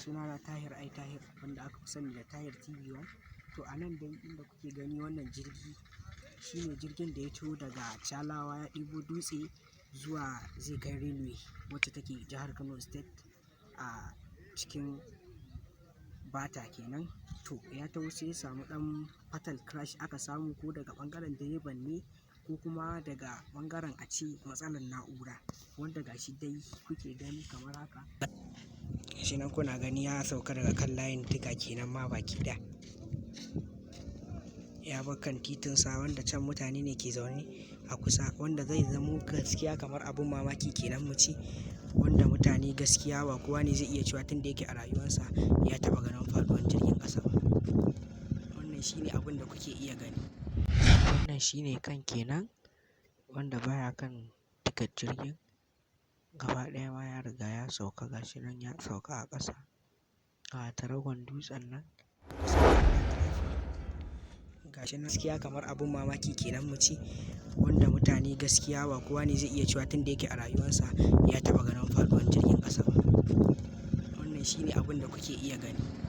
Sunana Tahir Tahir wanda aka fi sani da Tahir TV1. To a nan dai inda kuke gani wannan jirgi shine jirgin da ya taho daga Chalawa ya ɗibo dutse zuwa zai kai railway wacce take jihar Kano State a cikin Bata kenan. To ya taho sai ya samu ɗan fatal crash aka samu, ko daga ɓangaren direban ne ko kuma daga ɓangaren matsalar na'ura, wanda gashi dai kuke gani kamar haka. Gashi nan kuna gani ya sauka daga kan layin diga kenan ma baki ɗaya. Ya bar kan titinsa wanda can mutane ne ke zaune a kusa, wanda zai zamo gaskiya kamar abin mamaki kenan mu ce, wanda mutane gaskiya ba kowa ne zai iya cewa tun da yake a rayuwarsa ya taɓa ganin faɗuwar jirgin ƙasa ba. Wannan shine abin da kuke iya gani. Wannan shine kan kenan wanda baya kan digar jirgin. Gaba ɗaya ma ya riga ya sauka, gashi nan ya sauka a ƙasa. Ga taragon dutsen nan. Gashi nan gaskiya kamar abin mamaki kenan mu ce, wanda mutane gaskiya ba kowa ne zai iya cewa tun da yake a rayuwarsa ya taɓa ganin faɗuwar jirgin ƙasa ba. Wannan shine abin da kuke iya gani.